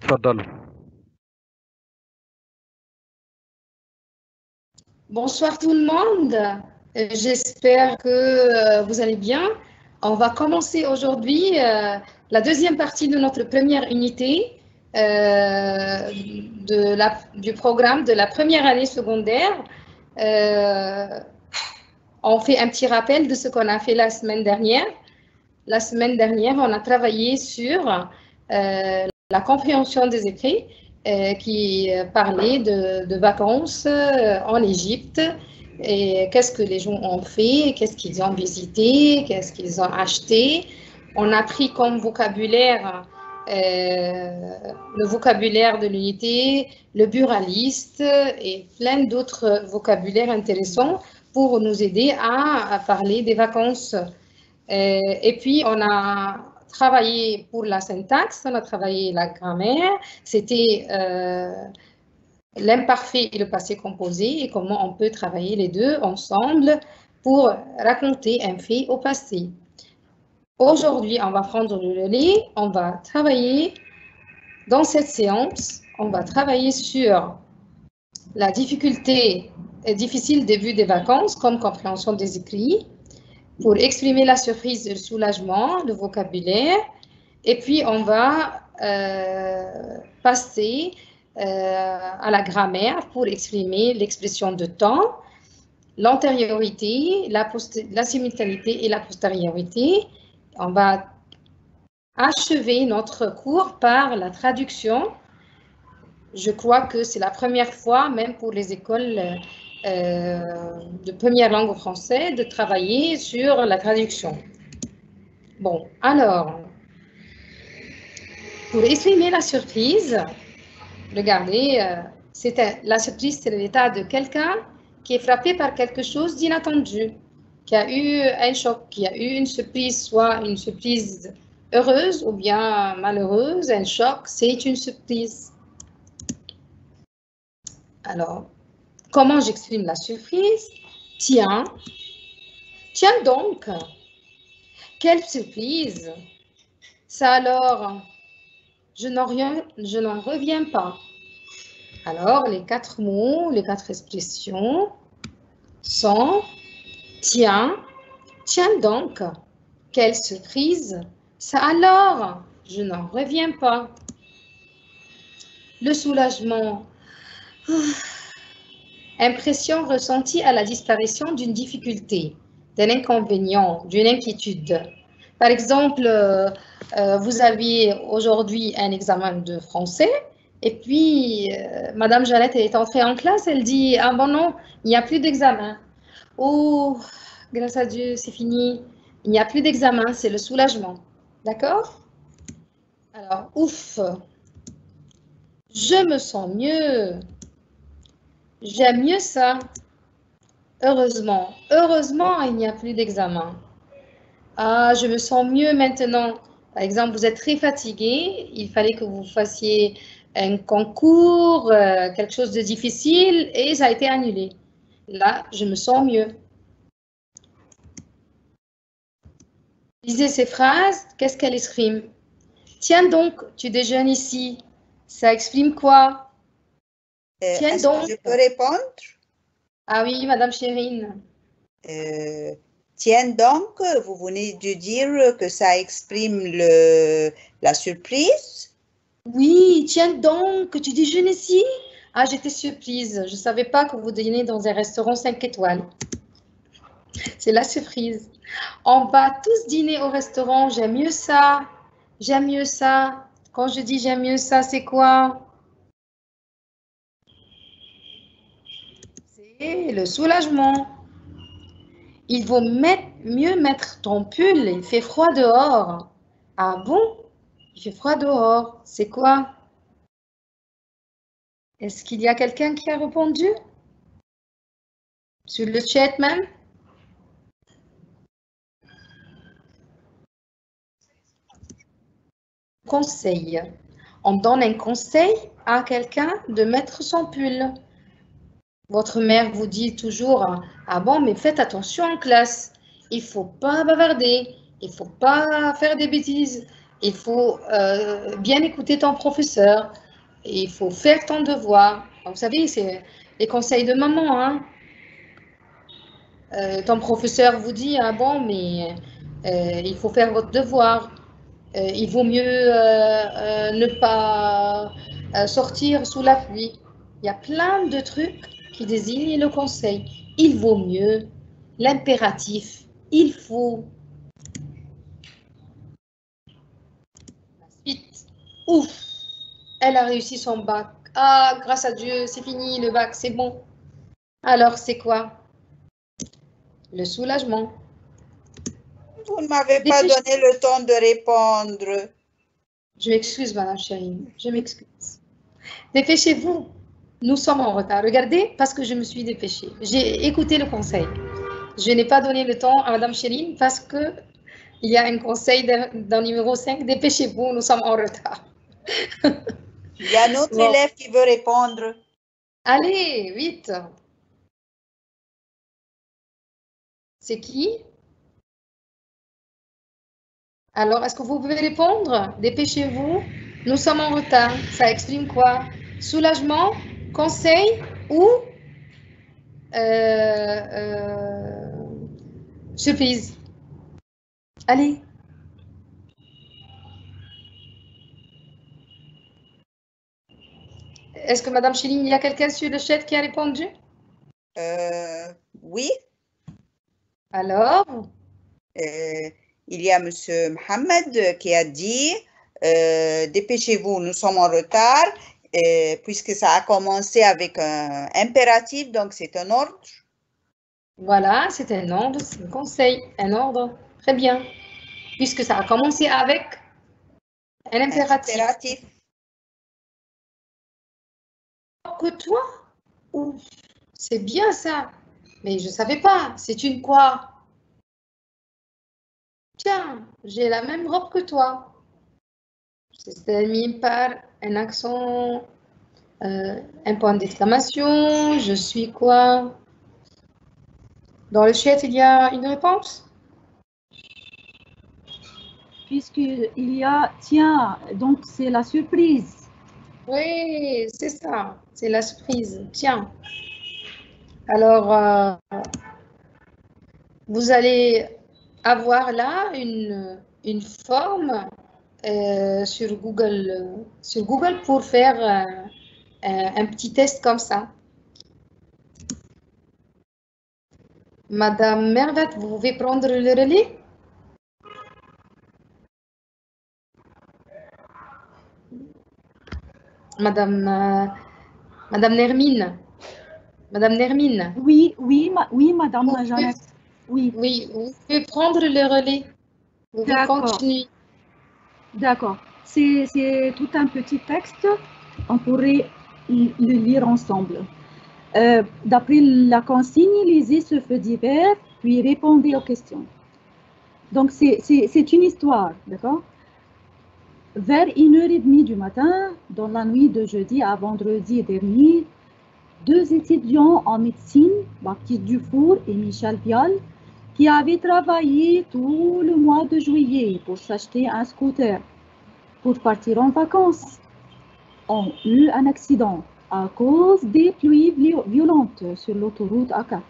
تفضلوا. Bonsoir tout le monde, j'espère que vous allez bien. On va commencer aujourd'hui la deuxième partie de notre première unité du programme de la première année secondaire. On fait un petit rappel de ce qu'on a fait la semaine dernière. La semaine dernière, on a travaillé sur la compréhension des écrits qui parlait de vacances en Égypte et qu'est-ce que les gens ont fait, qu'est-ce qu'ils ont visité, qu'est-ce qu'ils ont acheté. On a pris comme vocabulaire le vocabulaire de l'unité, le buraliste et plein d'autres vocabulaires intéressants pour nous aider à parler des vacances. Et puis, on a travaillé pour la syntaxe, on a travaillé la grammaire, c'était l'imparfait et le passé composé et comment on peut travailler les deux ensemble pour raconter un fait au passé. Aujourd'hui, on va prendre le relais, on va travailler dans cette séance, on va travailler sur la difficulté et difficile début des vacances comme compréhension des écrits, pour exprimer la surprise et le soulagement, le vocabulaire. Et puis, on va passer à la grammaire pour exprimer l'expression de temps, l'antériorité, la simultanéité et la postériorité. On va achever notre cours par la traduction. Je crois que c'est la première fois, même pour les écoles de première langue française, de travailler sur la traduction. Bon, alors, pour exprimer la surprise, regardez, la surprise, c'est l'état de quelqu'un qui est frappé par quelque chose d'inattendu, qui a eu un choc, qui a eu une surprise, soit une surprise heureuse ou bien malheureuse. Un choc, c'est une surprise. Alors, comment j'exprime la surprise? Tiens donc, quelle surprise! Ça alors, je n'en reviens pas. Alors, les 4 mots, les 4 expressions sont tiens donc, quelle surprise! Ça alors, je n'en reviens pas. Le soulagement. Impression ressentie à la disparition d'une difficulté, d'un inconvénient, d'une inquiétude. Par exemple, vous aviez aujourd'hui un examen de français et puis Madame Jeannette est entrée en classe, elle dit « Ah bon non, il n'y a plus d'examen. Oh, grâce à Dieu, c'est fini. Il n'y a plus d'examen, c'est le soulagement. » D'accord? Alors, ouf, je me sens mieux. J'aime mieux ça. Heureusement, il n'y a plus d'examen. Ah, je me sens mieux maintenant. Par exemple, vous êtes très fatigué, il fallait que vous fassiez un concours, quelque chose de difficile, et ça a été annulé. Là, je me sens mieux. Lisez ces phrases, qu'est-ce qu'elles expriment? Tiens donc, tu déjeunes ici. Ça exprime quoi? Tiens donc. Je peux répondre? Ah oui, Madame Chérine. Tiens donc, vous venez de dire que ça exprime la surprise? Oui, tiens donc, tu déjeunes ici? Ah, j'étais surprise. Je ne savais pas que vous dînez dans un restaurant 5 étoiles. C'est la surprise. On va tous dîner au restaurant. J'aime mieux ça. J'aime mieux ça. Quand je dis j'aime mieux ça, c'est quoi? C'est le soulagement. Il vaut mieux mettre ton pull. Il fait froid dehors. Ah bon? Il fait froid dehors. C'est quoi? Est-ce qu'il y a quelqu'un qui a répondu? Sur le chat même? Conseil. On donne un conseil à quelqu'un de mettre son pull. Votre mère vous dit toujours « Ah bon, mais faites attention en classe. Il ne faut pas bavarder. Il ne faut pas faire des bêtises. Il faut bien écouter ton professeur. Il faut faire ton devoir. Vous savez, c'est les conseils de maman, hein. Ton professeur vous dit, ah bon, mais il faut faire votre devoir. Il vaut mieux ne pas sortir sous la pluie. Il y a plein de trucs qui désignent le conseil. Il vaut mieux, l'impératif, il faut. Ensuite, ouf, elle a réussi son bac. Ah, grâce à Dieu, c'est fini le bac, c'est bon. Alors, c'est quoi? Le soulagement. Vous ne m'avez pas donné le temps de répondre. Je m'excuse, Madame Chérine, je m'excuse. Dépêchez-vous. Nous sommes en retard. Regardez, parce que je me suis dépêchée. J'ai écouté le conseil. Je n'ai pas donné le temps à Madame Chérine parce que il y a un conseil dans numéro 5. Dépêchez-vous, nous sommes en retard. Il y a un autre élève qui veut répondre. Allez, vite. C'est qui? Alors, est-ce que vous pouvez répondre? Dépêchez-vous. Nous sommes en retard. Ça exprime quoi? Soulagement, conseil ou surprise? Allez. Est-ce que Madame Chérine, il y a quelqu'un sur le chat qui a répondu? Oui. Alors? Il y a Monsieur Mohamed qui a dit dépêchez-vous, nous sommes en retard, puisque ça a commencé avec un impératif, donc c'est un ordre. Voilà, c'est un ordre, c'est un conseil, un ordre. Très bien. Puisque ça a commencé avec un impératif. Que toi? Ouf, c'est bien ça. Mais je ne savais pas. C'est une quoi? Tiens, j'ai la même robe que toi. C'est terminé par un accent, un point d'exclamation. Je suis quoi? Dans le chat, il y a une réponse? Puisqu'il y a, tiens, donc c'est la surprise. Oui, c'est ça. C'est la surprise. Tiens. Alors, vous allez avoir là une forme sur Google pour faire un petit test comme ça. Madame Mervet, vous pouvez prendre le relais? Madame Nermine. Madame Nermine. Oui, Madame Jeannette. Oui, vous pouvez prendre le relais. Vous pouvez continuer. D'accord. C'est tout un petit texte. On pourrait le lire ensemble. D'après la consigne, lisez ce fait divers, puis répondez aux questions. Donc, c'est une histoire, d'accord? Vers 1h30 du matin, dans la nuit de jeudi à vendredi dernier, 2 étudiants en médecine, Baptiste Dufour et Michel Vial, qui avaient travaillé tout le mois de juillet pour s'acheter un scooter pour partir en vacances, ont eu un accident à cause des pluies violentes sur l'autoroute A4,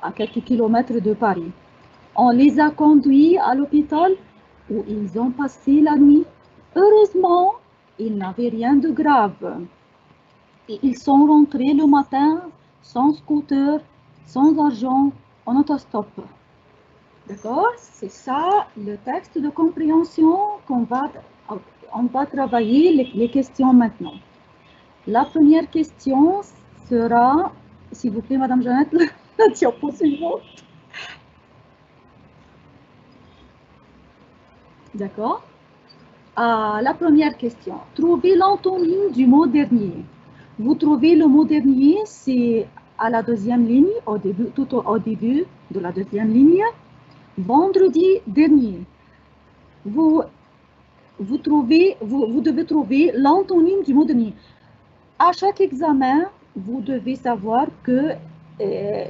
à quelques kilomètres de Paris. On les a conduits à l'hôpital où ils ont passé la nuit. Heureusement, ils n'avaient rien de grave. Et ils sont rentrés le matin sans scooter, sans argent, en autostop. D'accord? C'est ça le texte de compréhension qu'on va travailler les questions maintenant. La première question sera, s'il vous plaît, Madame Jeannette, la diapo suivante. D'accord? La première question. Trouvez l'antonyme du mot dernier. Vous trouvez le mot dernier, c'est à la deuxième ligne, tout au début de la deuxième ligne. Vendredi dernier. Vous devez trouver l'antonyme du mot dernier. À chaque examen, vous devez savoir que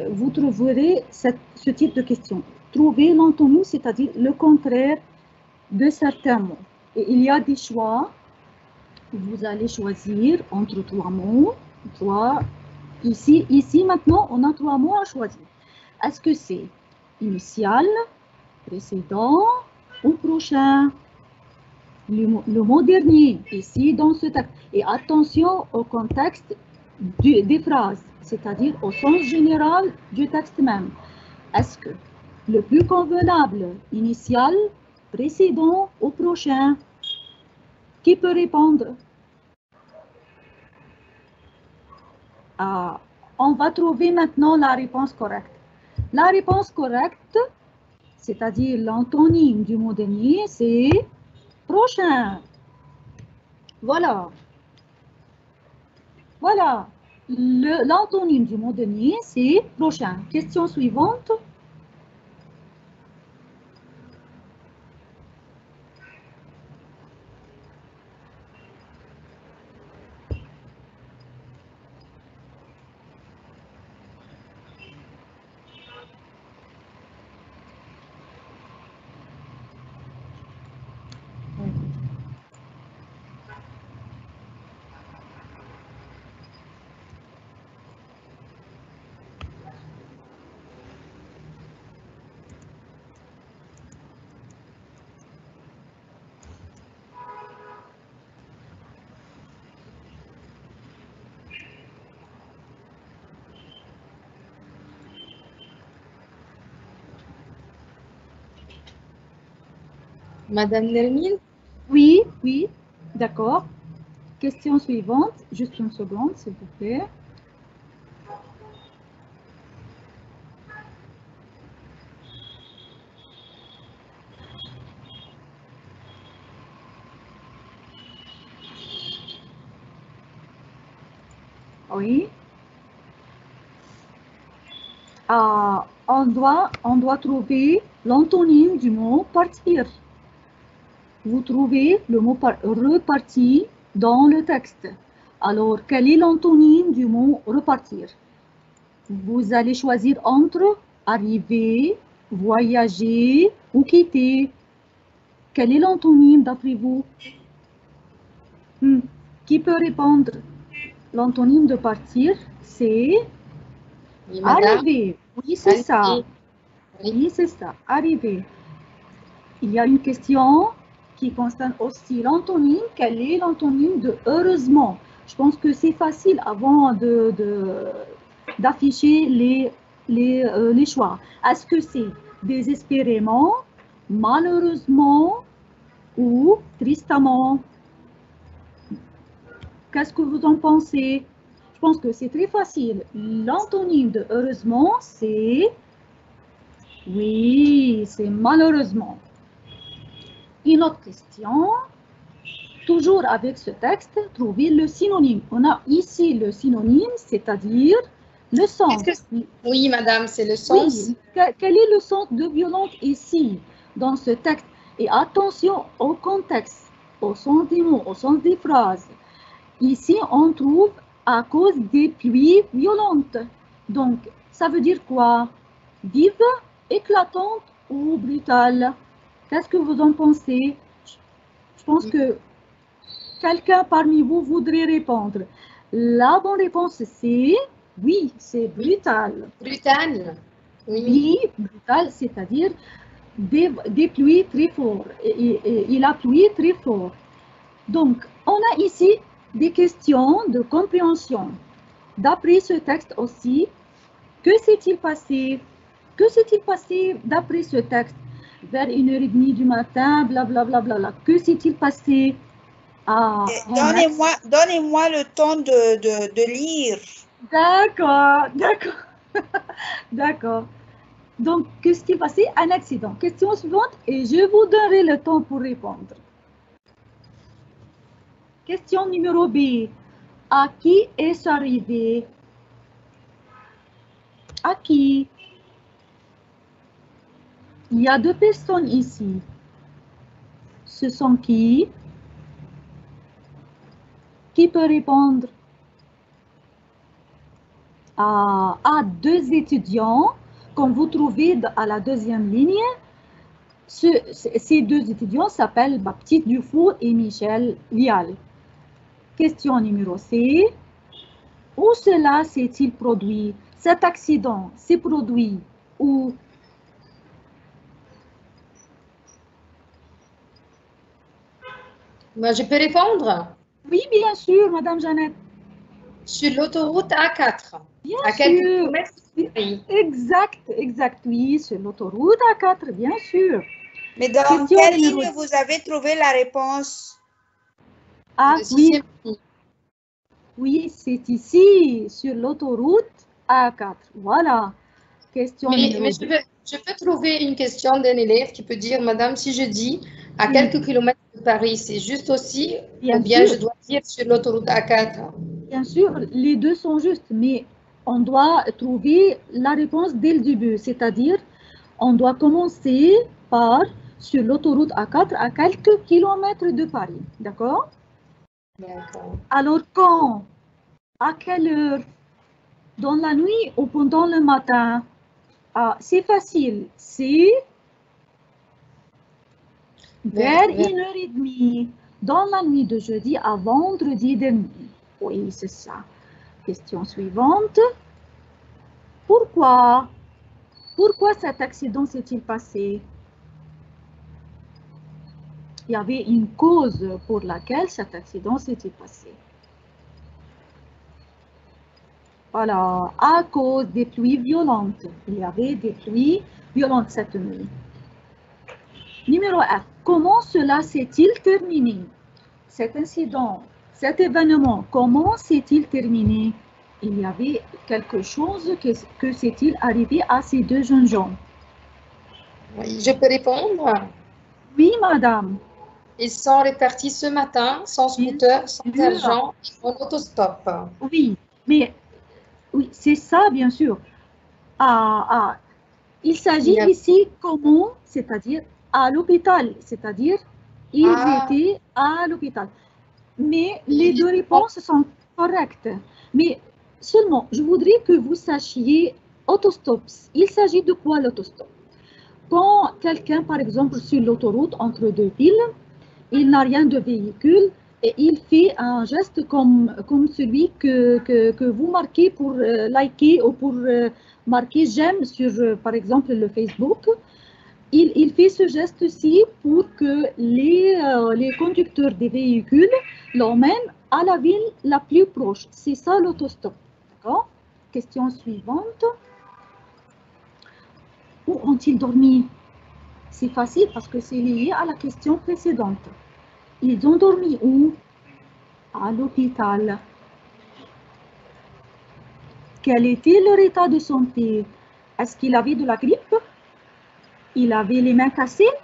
vous trouverez ce type de question. Trouver l'antonyme, c'est-à-dire le contraire de certains mots. Et il y a des choix. Vous allez choisir entre 3 mots. Ici, maintenant, on a 3 mots à choisir. Est-ce que c'est initial, précédent ou prochain? Le mot dernier, ici, dans ce texte. Et attention au contexte des phrases, c'est-à-dire au sens général du texte même. Est-ce que le plus convenable, initial, précédent ou prochain? Qui peut répondre? On va trouver maintenant la réponse correcte. La réponse correcte, c'est-à-dire l'antonyme du mot dernier, c'est prochain. Voilà. Voilà. L'antonyme du mot dernier, c'est prochain. Question suivante. Madame Nermine? Oui, oui, d'accord. Question suivante. Juste une seconde, s'il vous plaît. Oui. On doit trouver l'antonyme du mot partir. Vous trouvez le mot repartir dans le texte. Alors, quel est l'antonyme du mot repartir? Vous allez choisir entre arriver, voyager ou quitter. Quel est l'antonyme d'après vous? Qui peut répondre? L'antonyme de partir, c'est Oui, arriver. Oui, c'est ça. Oui, Oui, c'est ça. Arriver. Il y a une question qui concerne aussi l'antonyme. Quel est l'antonyme de heureusement? Je pense que c'est facile avant d'afficher les choix. Est-ce que c'est désespérément, malheureusement ou tristement? Qu'est-ce que vous en pensez? Je pense que c'est très facile. L'antonyme de heureusement, c'est... Oui, c'est malheureusement. Une autre question. Toujours avec ce texte, trouver le synonyme. On a ici le synonyme, c'est-à-dire le sens. Oui, madame, c'est le sens. Oui, quel est le sens de violente ici, dans ce texte? Et attention au contexte, au sens des mots, au sens des phrases. Ici, on trouve à cause des pluies violentes. Donc, ça veut dire quoi? Vive, éclatante ou brutale? Qu'est-ce que vous en pensez? Je pense que quelqu'un parmi vous voudrait répondre. La bonne réponse, c'est oui, c'est brutal. Brutal. Oui, brutal, c'est-à-dire des pluies très fortes. Il a plu très fort. Donc, on a ici des questions de compréhension. D'après ce texte aussi, que s'est-il passé? Que s'est-il passé d'après ce texte? Vers 1h30 du matin, blablabla. Bla, bla, bla. Que s'est-il passé? Donnez-moi le temps de lire. D'accord, d'accord, d'accord. Donc, que s'est-il passé? Un accident. Question suivante et je vous donnerai le temps pour répondre. Question numéro B. À qui est-ce arrivé? À qui? Il y a 2 personnes ici. Ce sont qui? Qui peut répondre? À 2 étudiants, comme vous trouvez à la 2e ligne. Ces deux étudiants s'appellent Baptiste Dufour et Michel Vial. Question numéro C. Où cela s'est-il produit? Cet accident s'est produit où? Moi, je peux répondre? Oui, bien sûr, Madame Jeannette. Sur l'autoroute A4. Bien À quelques sûr. kilomètres de Paris. Exact, oui, sur l'autoroute A4, bien sûr. Mais dans Question quelle numéro- ligne vous avez trouvé la réponse? Ah, Le oui, sixième ligne. oui, c'est ici, sur l'autoroute A4. Voilà. Question numéro Mais 2. je peux trouver une question d'un élève qui peut dire, Madame, si je dis à Oui. quelques kilomètres de Paris, c'est juste aussi, Bien ou bien sûr. je dois dire sur l'autoroute A4? Bien sûr, les deux sont justes, mais on doit trouver la réponse dès le début, c'est-à-dire on doit commencer par sur l'autoroute A4 à quelques kilomètres de Paris, d'accord? D'accord. Alors quand? À quelle heure? Dans la nuit ou pendant le matin? Ah, c'est facile, c'est vers 1h30, dans la nuit de jeudi à vendredi dernier. Oui, c'est ça. Question suivante. Pourquoi cet accident s'est-il passé? Il y avait une cause pour laquelle cet accident s'est-il passé. Voilà, à cause des pluies violentes. Il y avait des pluies violentes cette nuit. Numéro 1. Comment cela s'est-il terminé? Cet incident, cet événement, comment s'est-il terminé? Il y avait quelque chose que s'est-il arrivé à ces deux jeunes gens? Oui, je peux répondre? Oui, madame. Ils sont répartis ce matin, sans scooter, sans argent, en autostop. Oui, mais oui, c'est ça, bien sûr. Il s'agit ici comment, c'est-à-dire à l'hôpital, c'est-à-dire ils étaient à l'hôpital. Mais les deux réponses sont correctes. Mais seulement, je voudrais que vous sachiez autostop. Il s'agit de quoi l'autostop? Quand quelqu'un, par exemple, sur l'autoroute entre deux villes, il n'a rien de véhicule et il fait un geste comme celui que vous marquez pour liker ou pour marquer j'aime sur, par exemple, le Facebook. Il fait ce geste-ci pour que les conducteurs des véhicules l'emmènent à la ville la plus proche. C'est ça l'autostop. D'accord? Question suivante. Où ont-ils dormi? C'est facile parce que c'est lié à la question précédente. Ils ont dormi où? À l'hôpital. Quel était leur état de santé? Est-ce qu'il avait de la grippe? Il avait les mains cassées?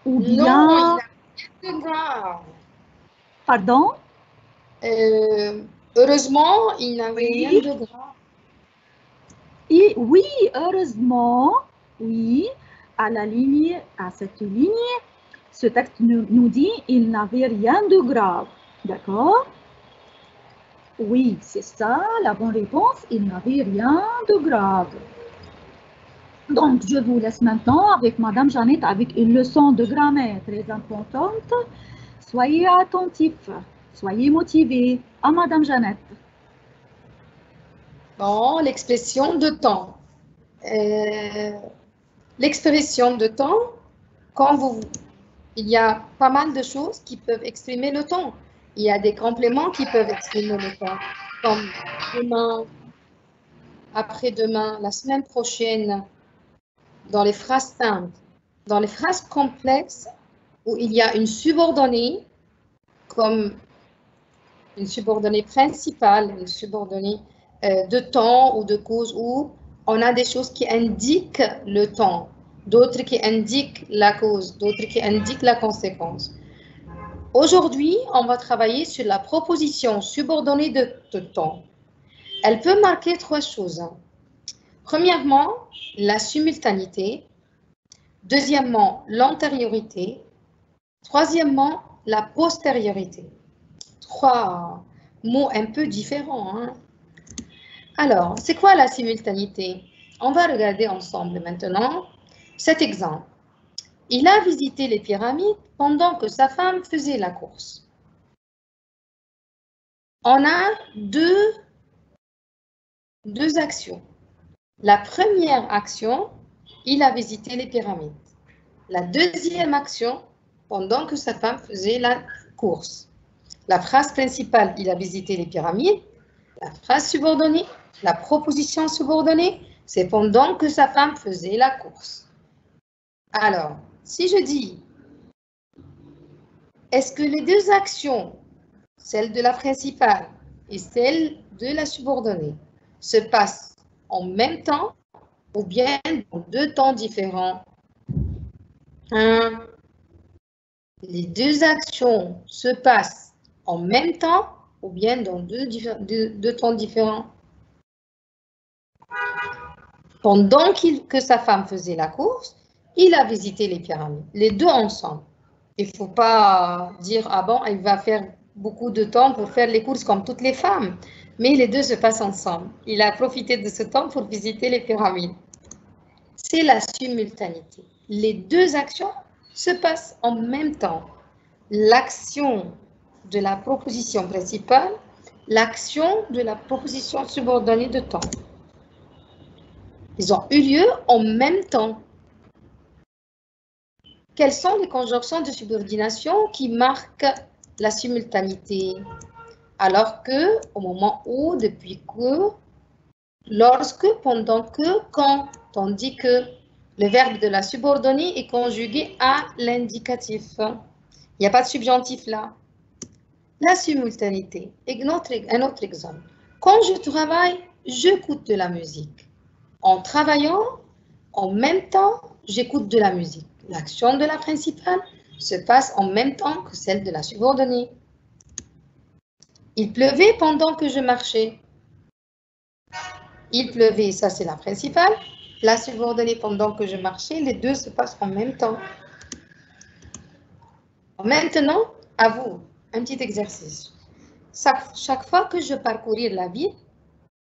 Ou bien... Non, il a rien de grave. Pardon? Heureusement, il n'avait rien de grave. Et oui, heureusement, oui, à cette ligne, ce texte nous dit il n'avait rien de grave. D'accord? Oui, c'est ça, la bonne réponse, il n'avait rien de grave. Donc, je vous laisse maintenant avec Madame Jeannette avec une leçon de grammaire très importante. Soyez attentifs, soyez motivés. À Madame Jeannette. Bon, l'expression de temps. L'expression de temps, il y a pas mal de choses qui peuvent exprimer le temps. Il y a des compléments qui peuvent exprimer le temps, comme demain, après-demain, la semaine prochaine, dans les phrases simples. Dans les phrases complexes, où il y a une subordonnée, comme une subordonnée principale, une subordonnée de temps ou de cause, où on a des choses qui indiquent le temps, d'autres qui indiquent la cause, d'autres qui indiquent la conséquence. Aujourd'hui, on va travailler sur la proposition subordonnée de temps. Elle peut marquer trois choses. Premièrement, la simultanéité. Deuxièmement, l'antériorité. Troisièmement, la postériorité. Trois mots un peu différents, hein? Alors, c'est quoi la simultanéité? On va regarder ensemble maintenant. Cet exemple. Il a visité les pyramides pendant que sa femme faisait la course. On a deux actions. La première action, il a visité les pyramides. La deuxième action, pendant que sa femme faisait la course. La phrase principale, il a visité les pyramides. La phrase subordonnée, la proposition subordonnée, c'est pendant que sa femme faisait la course. Alors, si je dis, est-ce que les deux actions, celle de la principale et celle de la subordonnée, se passent en même temps ou bien dans deux temps différents? Les deux actions se passent en même temps ou bien dans deux temps différents? Pendant que sa femme faisait la course, il a visité les pyramides, les deux ensemble. Il ne faut pas dire, ah bon, il va faire beaucoup de temps pour faire les courses comme toutes les femmes. Mais les deux se passent ensemble. Il a profité de ce temps pour visiter les pyramides. C'est la simultanéité. Les deux actions se passent en même temps. L'action de la proposition principale, l'action de la proposition subordonnée de temps. Ils ont eu lieu en même temps. Quelles sont les conjonctions de subordination qui marquent la simultanéité? Alors que, au moment où, depuis que, lorsque, pendant que, quand, tandis que le verbe de la subordonnée est conjugué à l'indicatif. Il n'y a pas de subjonctif là. La simultanéité. Un autre exemple. Quand je travaille, j'écoute de la musique. En travaillant, en même temps, j'écoute de la musique. L'action de la principale se passe en même temps que celle de la subordonnée. Il pleuvait pendant que je marchais. Il pleuvait, ça c'est la principale. La subordonnée pendant que je marchais, les deux se passent en même temps. Maintenant, à vous, un petit exercice. Chaque fois que je parcourir la ville,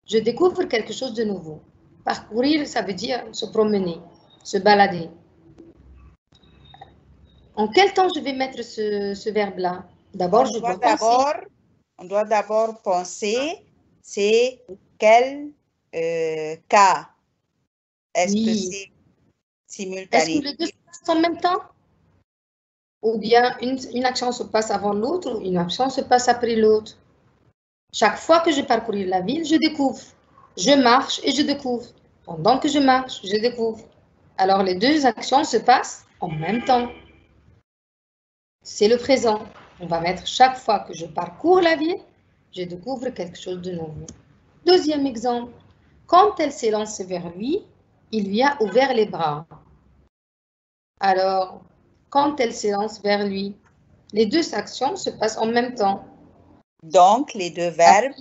je découvre quelque chose de nouveau. Parcourir, ça veut dire se promener, se balader. En quel temps je vais mettre ce verbe-là? D'abord, je dois penser. On doit d'abord penser, c'est quel cas? Est-ce que c'est simultané? Est-ce que les deux se passent en même temps? Ou bien une action se passe avant l'autre ou une action se passe après l'autre? Chaque fois que je parcourir la ville, je découvre. Je marche et je découvre. Pendant que je marche, je découvre. Alors, les deux actions se passent en même temps. C'est le présent. On va mettre chaque fois que je parcours la ville, je découvre quelque chose de nouveau. Deuxième exemple. Quand elle s'est lancée vers lui, il lui a ouvert les bras. Alors, quand elle se lance vers lui, les deux actions se passent en même temps. Donc, les deux verbes.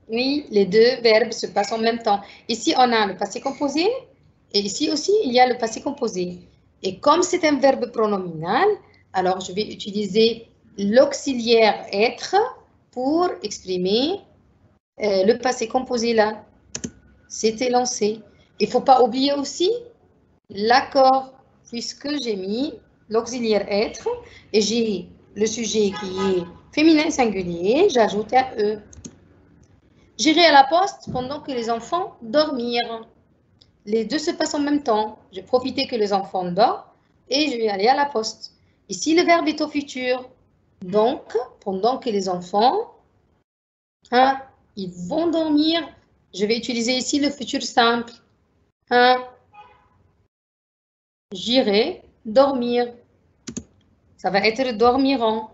Oui, les deux verbes se passent en même temps. Ici, on a le passé composé et ici aussi, il y a le passé composé. Et comme c'est un verbe pronominal, alors je vais utiliser l'auxiliaire être pour exprimer le passé composé là. C'était lancé. Il ne faut pas oublier aussi l'accord, puisque j'ai mis l'auxiliaire être et j'ai le sujet qui est féminin singulier, j'ajoute un E. J'irai à la poste pendant que les enfants dormirent. Les deux se passent en même temps. J'ai profité que les enfants dorment et je vais aller à la poste. Ici, le verbe est au futur. Donc, pendant que les enfants, ils vont dormir, je vais utiliser ici le futur simple. J'irai dormir. Ça va être dormiront.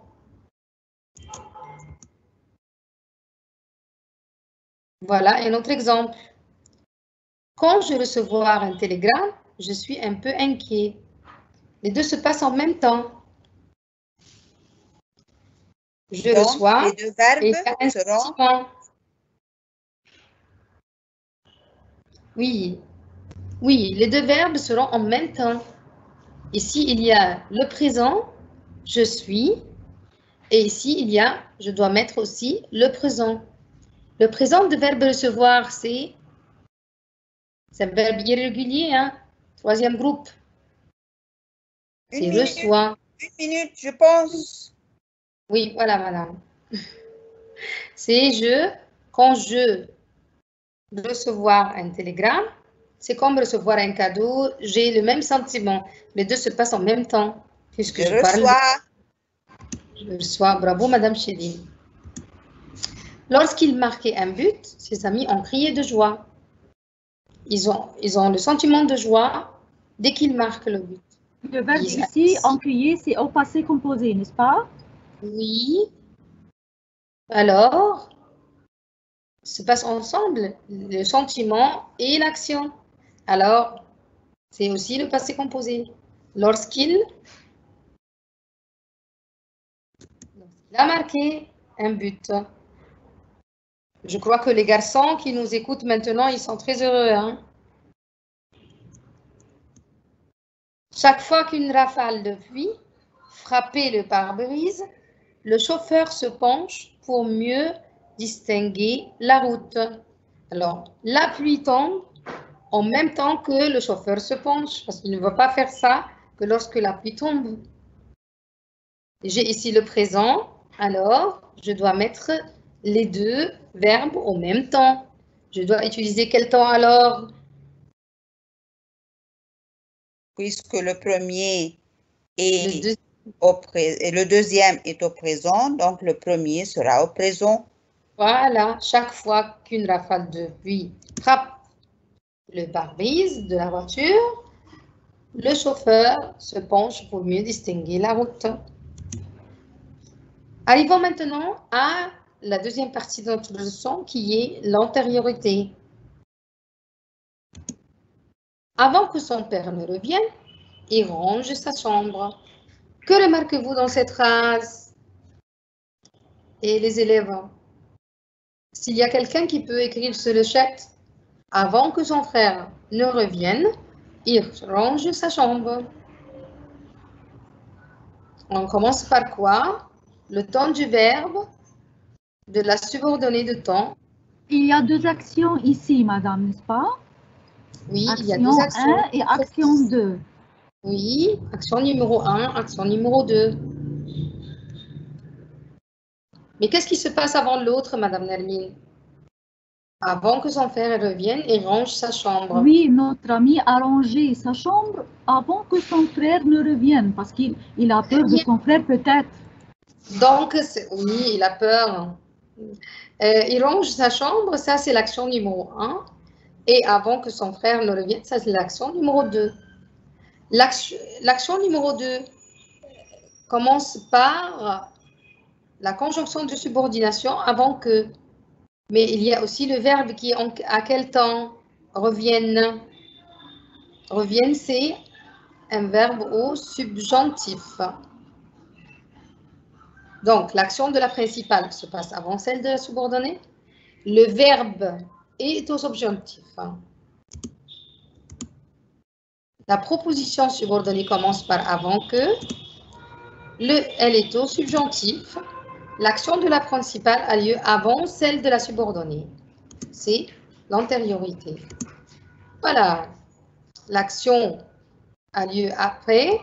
Voilà un autre exemple. Quand je recevoir un télégramme, je suis un peu inquiet. Les deux se passent en même temps. Je reçois. Les deux verbes seront. Oui, les deux verbes seront en même temps. Ici, il y a le présent, je suis, et ici, il y a, je dois mettre aussi le présent. Le présent de verbe recevoir, c'est un verbe irrégulier, hein? Troisième groupe, c'est Une reçoit. minute, je pense. Oui, voilà, madame. C'est quand je recevoir un télégramme, c'est comme recevoir un cadeau, j'ai le même sentiment. Les deux se passent en même temps, puisque je parle. Je reçois, bravo, madame Chéline. Lorsqu'il marquait un but, ses amis ont crié de joie. Ils ont le sentiment de joie dès qu'ils marquent le but. Le verbe ici, encrier, c'est au passé composé, n'est-ce pas? Oui. Alors, se passent ensemble le sentiment et l'action. Alors, c'est aussi le passé composé. Lorsqu'il a marqué un but. Je crois que les garçons qui nous écoutent maintenant, ils sont très heureux. Hein? Chaque fois qu'une rafale de pluie frappait le pare-brise, le chauffeur se penche pour mieux distinguer la route. Alors, la pluie tombe en même temps que le chauffeur se penche, parce qu'il ne va pas faire ça que lorsque la pluie tombe. J'ai ici le présent, alors je dois mettre les deux verbes au même temps. Je dois utiliser quel temps alors? Puisque le premier est le deuxième est au présent, donc le premier sera au présent. Voilà, chaque fois qu'une rafale de pluie frappe le pare-brise de la voiture, le chauffeur se penche pour mieux distinguer la route. Arrivons maintenant à la deuxième partie de notre leçon qui est l'antériorité. Avant que son père ne revienne, il range sa chambre. Que remarquez-vous dans cette phrase? Et les élèves, s'il y a quelqu'un qui peut écrire sur le chat, avant que son frère ne revienne, il range sa chambre. On commence par quoi? Le temps du verbe, de la subordonnée de temps. Il y a deux actions ici, madame, n'est-ce pas? Oui, action il y a deux actions. 1 et action 2. Oui, action numéro 1, action numéro 2. Mais qu'est-ce qui se passe avant l'autre, madame Nermine? Avant que son frère revienne, il range sa chambre. Oui, notre ami a rangé sa chambre avant que son frère ne revienne, parce qu'il a peur de son frère peut-être. Donc, oui, il a peur. Il range sa chambre, ça c'est l'action numéro 1. Et avant que son frère ne revienne, ça c'est l'action numéro 2. L'action numéro 2 commence par la conjonction de subordination avant que. Mais il y a aussi le verbe qui est à quel temps? Revienne. Revienne, c'est un verbe au subjonctif. Donc, l'action de la principale se passe avant celle de la subordonnée. Le verbe est au subjonctif. La proposition subordonnée commence par avant que. Elle est au subjonctif. L'action de la principale a lieu avant celle de la subordonnée. C'est l'antériorité. Voilà. L'action a lieu après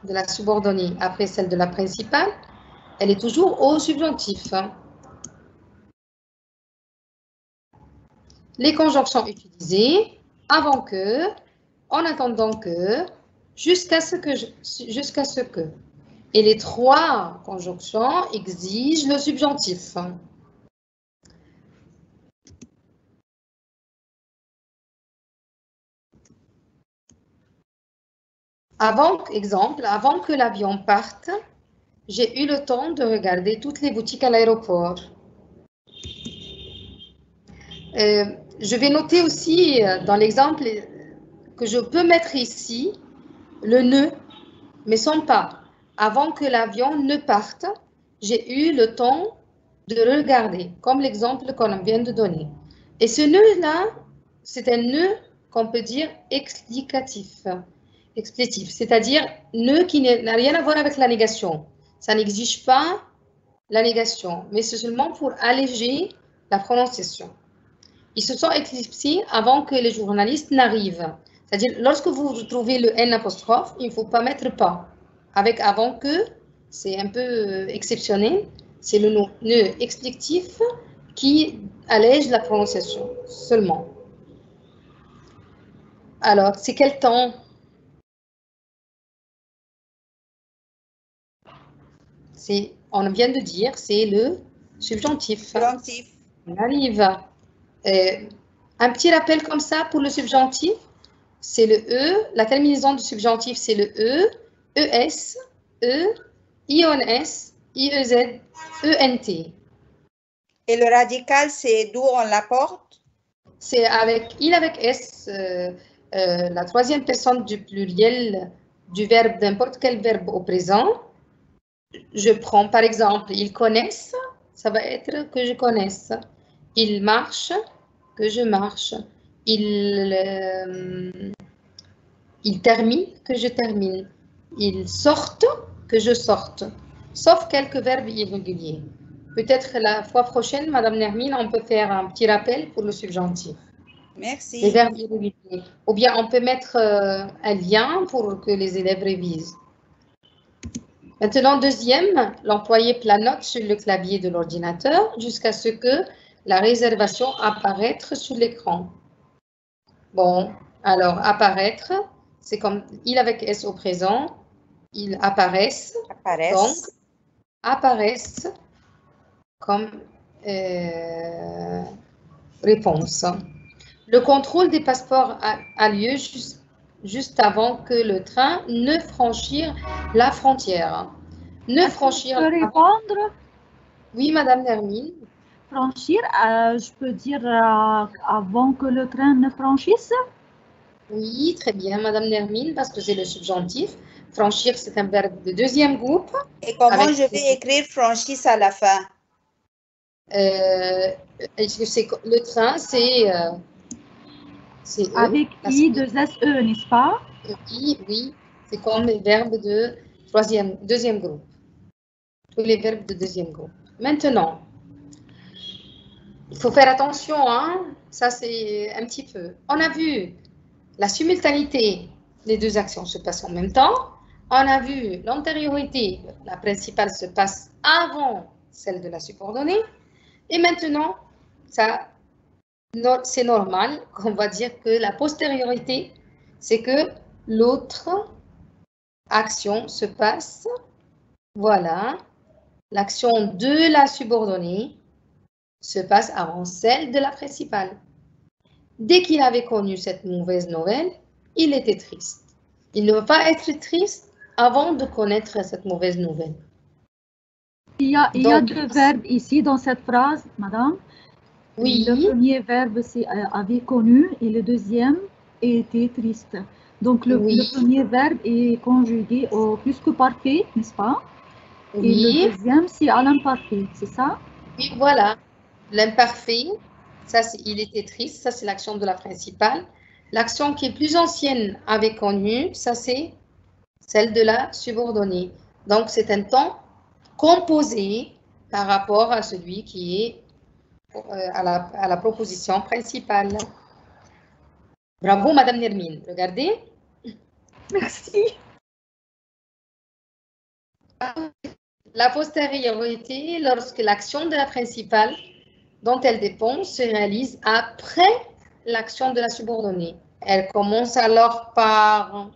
de la subordonnée, après celle de la principale. Elle est toujours au subjonctif. Les conjonctions utilisées avant que, en attendant que, jusqu'à ce que. Et les trois conjonctions exigent le subjonctif. Exemple, avant que l'avion parte, j'ai eu le temps de regarder toutes les boutiques à l'aéroport. Je vais noter aussi dans l'exemple que je peux mettre ici le ne, mais sans pas. Avant que l'avion ne parte, j'ai eu le temps de regarder, comme l'exemple qu'on vient de donner. Et ce ne-là, c'est un ne qu'on peut dire explicatif, c'est-à-dire ne qui n'a rien à voir avec la négation. Ça n'exige pas la négation, mais c'est seulement pour alléger la prononciation. Ils se sont éclipsés avant que les journalistes n'arrivent. C'est-à-dire, lorsque vous trouvez le N apostrophe, il ne faut pas mettre pas. Avec avant que, c'est un peu exceptionnel. C'est le nœud explicatif qui allège la prononciation seulement. Alors, c'est quel temps? On vient de dire, c'est le subjonctif. Subjonctif. On arrive. Un petit rappel comme ça pour le subjonctif, c'est le E. La terminaison du subjonctif, c'est le E, ES, E, IONS, IEZ, ENT. Et le radical, c'est d'où on l'apporte? C'est avec il avec S, la troisième personne du pluriel du verbe, n'importe quel verbe au présent. Je prends par exemple, ils connaissent, ça va être que je connaisse. Ils marchent, que je marche. Ils terminent, que je termine. Ils sortent, que je sorte. Sauf quelques verbes irréguliers. Peut-être la fois prochaine, Madame Nermine, on peut faire un petit rappel pour le subjonctif. Merci. Les verbes irréguliers. Ou bien on peut mettre un lien pour que les élèves révisent. Maintenant, deuxième, l'employé planote sur le clavier de l'ordinateur jusqu'à ce que la réservation apparaître sur l'écran. Bon, alors apparaître, c'est comme il avec S au présent, ils apparaissent. Donc, apparaissent comme réponse. Le contrôle des passeports a lieu juste avant que le train ne franchisse la frontière. Ne franchir. Je peux répondre? Oui, Madame Nermine. Franchir, je peux dire avant que le train ne franchisse? Oui, très bien, Madame Nermine, parce que c'est le subjonctif. Franchir, c'est un verbe de deuxième groupe. Et comment je vais écrire franchisse à la fin? Le train, c'est avec I, deux S, E, n'est-ce pas? Oui, c'est comme les verbes de deuxième groupe. Tous les verbes de deuxième groupe. Maintenant, il faut faire attention, hein? Ça c'est un petit peu. On a vu la simultanéité, les deux actions se passent en même temps. On a vu l'antériorité, la principale se passe avant celle de la subordonnée. Et maintenant, c'est normal qu'on va dire que la postériorité, c'est que l'autre action se passe, voilà, l'action de la subordonnée se passe avant celle de la principale. Dès qu'il avait connu cette mauvaise nouvelle, il était triste. Il ne va pas être triste avant de connaître cette mauvaise nouvelle. Il y a deux verbes ici dans cette phrase, madame. Oui. Le premier verbe, c'est avait connu et le deuxième était triste. Donc, le premier verbe est conjugué au plus que parfait, n'est-ce pas? Oui. Et le deuxième, c'est à l'imparfait, c'est ça? Oui, voilà. L'imparfait, ça, il était triste, ça, c'est l'action de la principale. L'action qui est plus ancienne avait connu, ça, c'est celle de la subordonnée. Donc, c'est un temps composé par rapport à celui qui est à la proposition principale. Bravo, Madame Nermine. Regardez. Merci. La postériorité, lorsque l'action de la principale dont elle dépend se réalise après l'action de la subordonnée. Elle commence alors par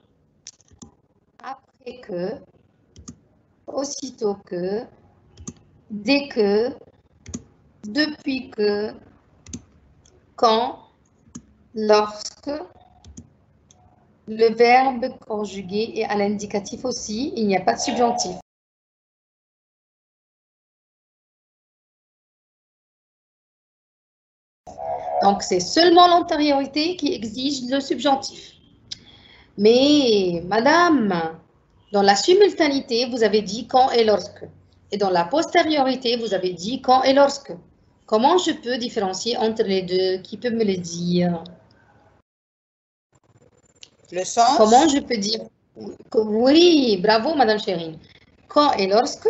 après que, aussitôt que, dès que, depuis que, quand, lorsque. Le verbe conjugué est à l'indicatif aussi, il n'y a pas de subjonctif. Donc, c'est seulement l'antériorité qui exige le subjonctif. Mais, madame, dans la simultanéité, vous avez dit quand et lorsque. Et dans la postériorité, vous avez dit quand et lorsque. Comment je peux différencier entre les deux? Qui peut me le dire? Le sens? Comment je peux dire? Oui, bravo, Madame Chérine. Quand et lorsque,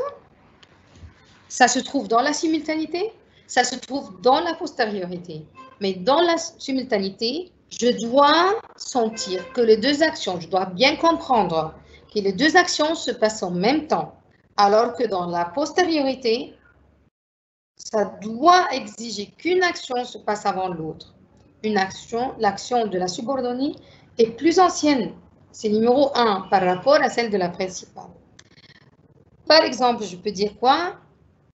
ça se trouve dans la simultanéité, ça se trouve dans la postériorité. Mais dans la simultanéité, je dois sentir que les deux actions, je dois bien comprendre que les deux actions se passent en même temps, alors que dans la postériorité, ça doit exiger qu'une action se passe avant l'autre. Une action, l'action de la subordonnée est plus ancienne. C'est numéro 1 par rapport à celle de la principale. Par exemple, je peux dire quoi?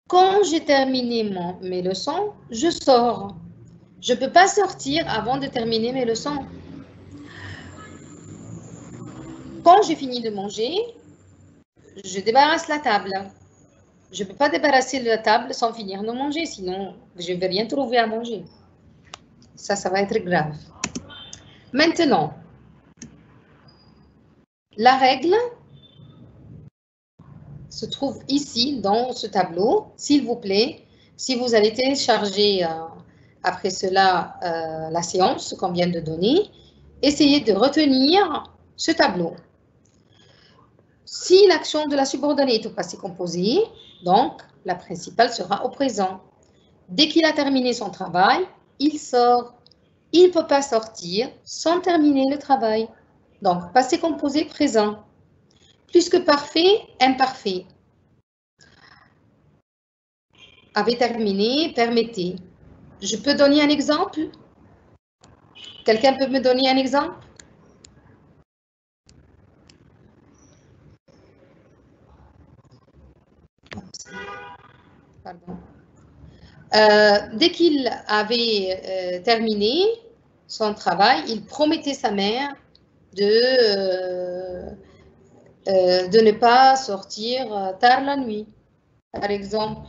Quand j'ai terminé mes leçons, je sors. Je ne peux pas sortir avant de terminer mes leçons. Quand j'ai fini de manger, je débarrasse la table. Je ne peux pas débarrasser la table sans finir de manger, sinon je ne vais rien trouver à manger. Ça va être grave. Maintenant, la règle se trouve ici dans ce tableau. S'il vous plaît, si vous allez télécharger après cela la séance qu'on vient de donner, essayez de retenir ce tableau. Si l'action de la subordonnée est au passé composé, donc la principale sera au présent. Dès qu'il a terminé son travail, il sort. Il ne peut pas sortir sans terminer le travail. Donc, passé composé présent. Plus que parfait, imparfait. Avait terminé, permettez. Je peux donner un exemple? Quelqu'un peut me donner un exemple? Pardon. Dès qu'il avait terminé son travail, il promettait sa mère de ne pas sortir tard la nuit, par exemple.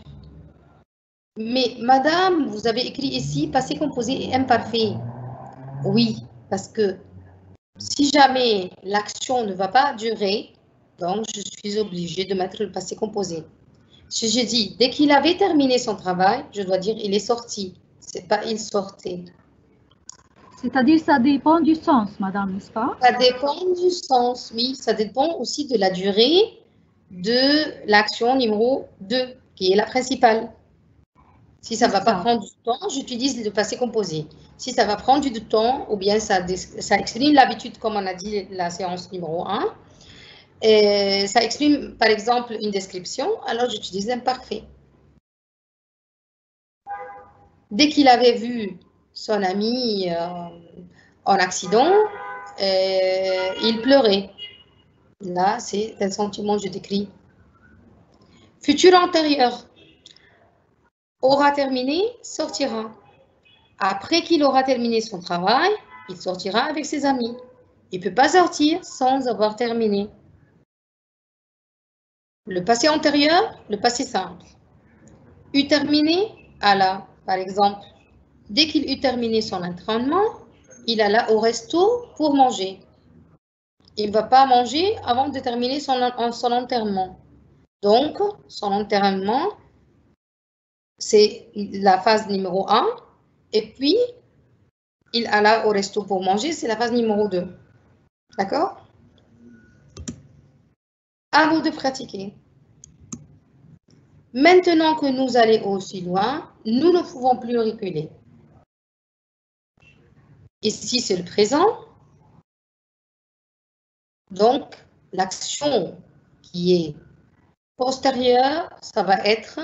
Mais madame, vous avez écrit ici passé composé et imparfait. Oui, parce que si jamais l'action ne va pas durer, donc je suis obligée de mettre le passé composé. Si je dis dès qu'il avait terminé son travail, je dois dire il est sorti. C'est pas il sortait. C'est-à-dire ça dépend du sens, madame, n'est-ce pas? Ça dépend du sens, oui. Ça dépend aussi de la durée de l'action numéro 2, qui est la principale. Si ça ne va pas prendre du temps, j'utilise le passé composé. Si ça va prendre du temps, ou bien ça exprime l'habitude, comme on a dit la séance numéro 1, et ça exprime, par exemple, une description, alors j'utilise l'imparfait. Dès qu'il avait vu son ami en accident, il pleurait. Là, c'est un sentiment que je décris. Futur antérieur. Aura terminé, sortira. Après qu'il aura terminé son travail, il sortira avec ses amis. Il ne peut pas sortir sans avoir terminé. Le passé antérieur, le passé simple. Eut terminé, alla, par exemple. Dès qu'il eut terminé son entraînement, il alla au resto pour manger. Il ne va pas manger avant de terminer son enterrement. Donc, son enterrement, c'est la phase numéro 1. Et puis, il alla au resto pour manger, c'est la phase numéro 2. D'accord? À vous de pratiquer. Maintenant que nous allons aussi loin, nous ne pouvons plus reculer. Ici, c'est le présent. Donc, l'action qui est postérieure, ça va être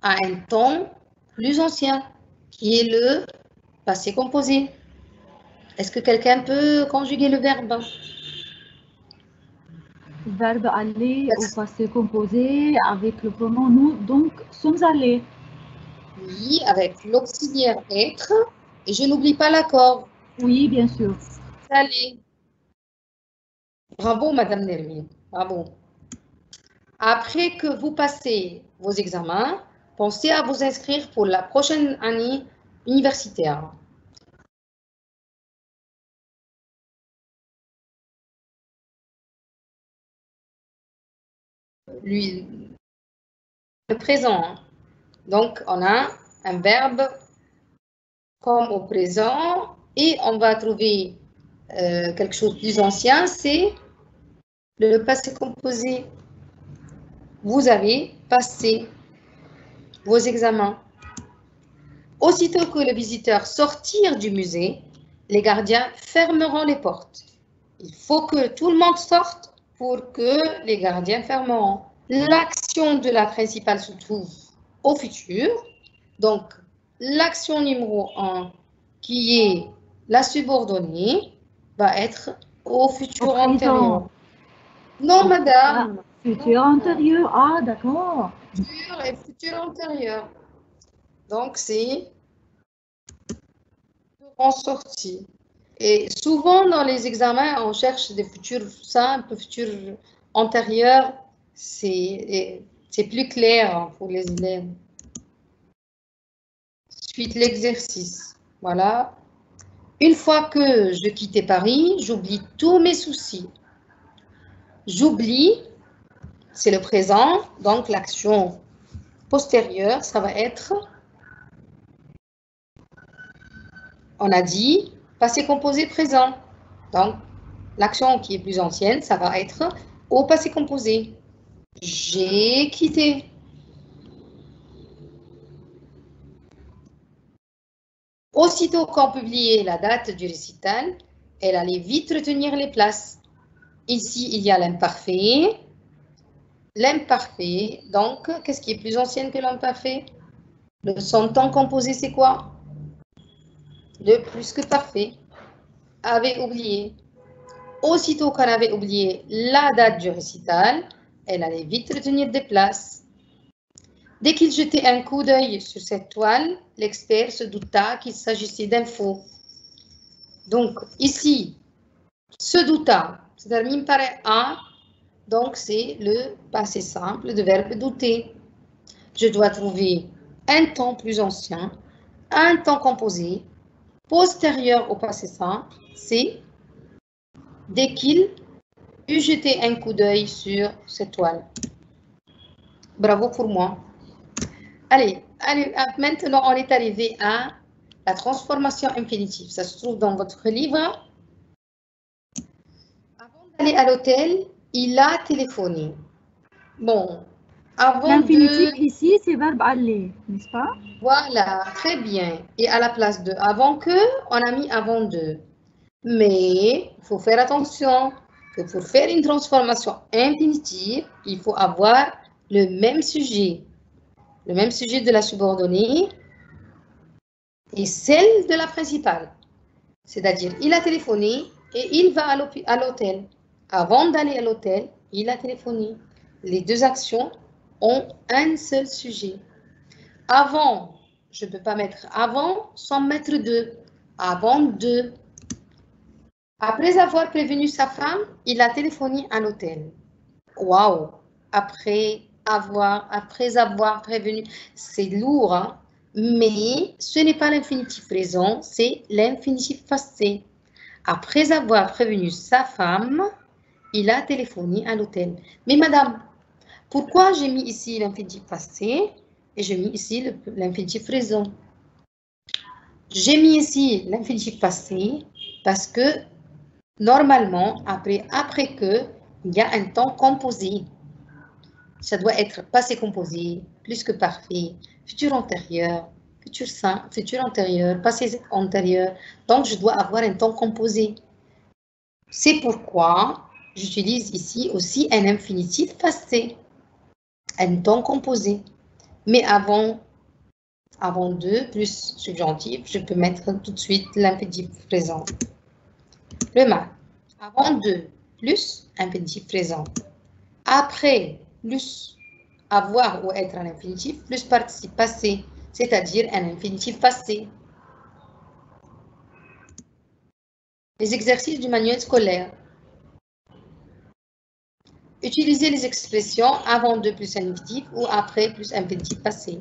à un temps plus ancien, qui est le passé composé. Est-ce que quelqu'un peut conjuguer le verbe? Le verbe aller au passé composé avec le pronom nous, donc sommes allés. Oui, avec l'auxiliaire être. Et je n'oublie pas l'accord. Oui, bien sûr. Allez. Bravo, Madame Nermi. Bravo. Après que vous passez vos examens, pensez à vous inscrire pour la prochaine année universitaire. Le présent. Donc, on a un verbe comme au présent et on va trouver quelque chose de plus ancien, c'est le passé composé. Vous avez passé vos examens. Aussitôt que le visiteur sortir du musée, les gardiens fermeront les portes. Il faut que tout le monde sorte pour que les gardiens fermeront. L'action de la principale se trouve au futur. Donc, l'action numéro 1, qui est la subordonnée, va être au futur antérieur. Non, madame. Futur antérieur. Ah, d'accord. Futur et futur antérieur. Donc, c'est en sortie. Et souvent, dans les examens, on cherche des futurs simples, futurs antérieurs. C'est plus clair pour les élèves. Suite l'exercice. Voilà. Une fois que je quittais Paris, j'oublie tous mes soucis. J'oublie, c'est le présent, donc l'action postérieure, ça va être, on a dit, passé composé présent. Donc, l'action qui est plus ancienne, ça va être au passé composé. J'ai quitté. Aussitôt qu'on publiait la date du récital, elle allait vite retenir les places. Ici, il y a l'imparfait. L'imparfait, donc, qu'est-ce qui est plus ancien que l'imparfait? Son temps composé, c'est quoi? Le plus que parfait. Avait oublié. Aussitôt qu'on avait oublié la date du récital, elle allait vite retenir des places. Dès qu'il jetait un coup d'œil sur cette toile, l'expert se douta qu'il s'agissait d'un faux. Donc, ici, se douta, ça termine par un A, donc c'est le passé simple de verbe douter. Je dois trouver un temps plus ancien, un temps composé, postérieur au passé simple, c'est dès qu'il eut jeté un coup d'œil sur cette toile. Bravo pour moi. Allez, maintenant on est arrivé à la transformation infinitive. Ça se trouve dans votre livre. Avant d'aller à l'hôtel, il a téléphoné. Bon, avant l'infinitif ici, c'est verbe aller, n'est-ce pas? Voilà, très bien. Et à la place de avant que, on a mis avant de. Mais il faut faire attention que pour faire une transformation infinitive, il faut avoir le même sujet. Le même sujet de la subordonnée et celle de la principale. C'est-à-dire, il a téléphoné et il va à l'hôtel. Avant d'aller à l'hôtel, il a téléphoné. Les deux actions ont un seul sujet. Avant, je ne peux pas mettre avant sans mettre de. Avant de. Après avoir prévenu sa femme, il a téléphoné à l'hôtel. Waouh! Après avoir prévenu, c'est lourd, hein? Mais ce n'est pas l'infinitif présent, c'est l'infinitif passé. Après avoir prévenu sa femme, il a téléphoné à l'hôtel. Mais madame, pourquoi j'ai mis ici l'infinitif passé et j'ai mis ici l'infinitif présent? J'ai mis ici l'infinitif passé parce que normalement, après que, il y a un temps composé. Ça doit être passé composé, plus que parfait, futur antérieur, futur antérieur, passé antérieur. Donc, je dois avoir un temps composé. C'est pourquoi j'utilise ici aussi un infinitif passé, un temps composé. Mais avant de plus subjonctif, je peux mettre tout de suite l'infinitif présent. Le mal. Avant de plus infinitif présent. Après plus avoir ou être un infinitif plus participe passé, c'est-à-dire un infinitif passé. Les exercices du manuel scolaire. Utilisez les expressions avant de plus infinitif ou après plus infinitif passé.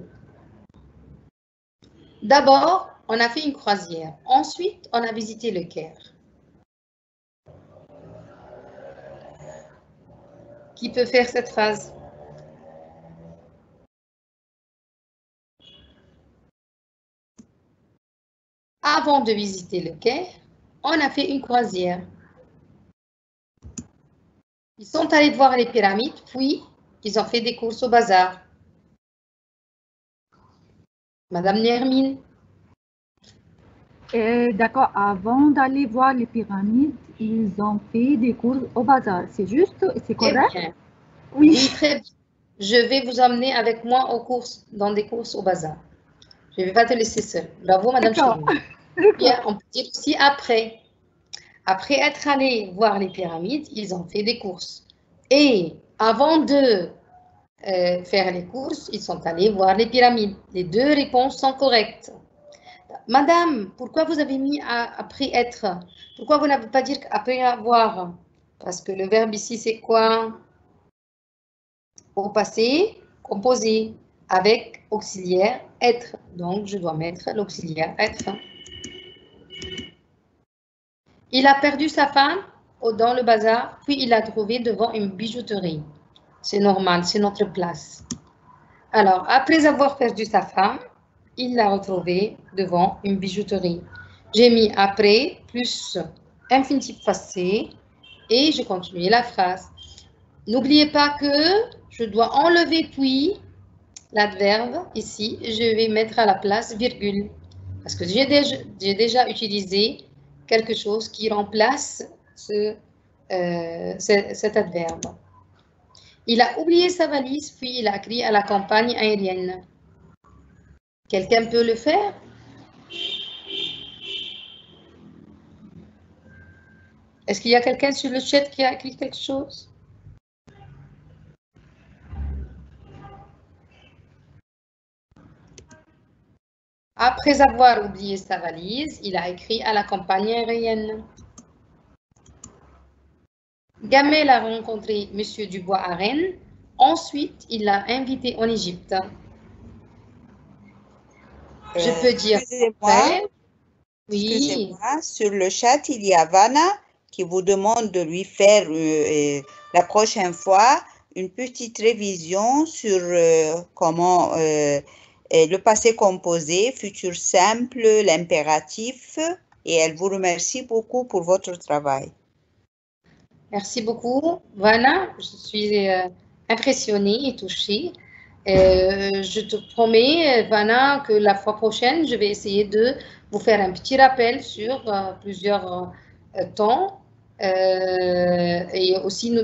D'abord, on a fait une croisière. Ensuite, on a visité le Caire. Qui peut faire cette phrase? Avant de visiter le Caire, on a fait une croisière. Ils sont allés voir les pyramides, puis ils ont fait des courses au bazar. Madame Nermine. D'accord, avant d'aller voir les pyramides, ils ont fait des courses au bazar. C'est juste, c'est Très correct? bien. Oui. Oui, très bien. Je vais vous emmener avec moi dans des courses au bazar. Je ne vais pas te laisser seule. Bravo, Madame D'accord. Chérine. Bien, on peut dire aussi après. Après être allés voir les pyramides, ils ont fait des courses. Et avant de faire les courses, ils sont allés voir les pyramides. Les deux réponses sont correctes. Madame, pourquoi vous avez mis après être? Pourquoi vous n'avez pas dit après avoir? Parce que le verbe ici, c'est quoi? Au passé, composé avec auxiliaire être. Donc, je dois mettre l'auxiliaire être. Il a perdu sa femme dans le bazar, puis il l'a trouvée devant une bijouterie. C'est normal, c'est notre place. Alors, après avoir perdu sa femme, il l'a retrouvée devant une bijouterie. J'ai mis après plus infinitif passé et je continue la phrase. N'oubliez pas que je dois enlever puis l'adverbe ici. Je vais mettre à la place virgule parce que j'ai déjà utilisé quelque chose qui remplace cet adverbe. Il a oublié sa valise, puis il a crié à la compagnie aérienne. Quelqu'un peut le faire? Est-ce qu'il y a quelqu'un sur le chat qui a écrit quelque chose? Après avoir oublié sa valise, il a écrit à la compagnie aérienne. Gamel a rencontré M. Dubois à Rennes. Ensuite, il l'a invité en Égypte. Je peux dire Excusez-moi. Oui. Excusez-moi, sur le chat, il y a Vanna qui vous demande de lui faire la prochaine fois une petite révision sur comment le passé composé, futur simple, l'impératif, et elle vous remercie beaucoup pour votre travail. Merci beaucoup, Vanna. Je suis impressionnée et touchée. Je te promets, Vanna, que la fois prochaine, je vais essayer de vous faire un petit rappel sur plusieurs temps. Et aussi,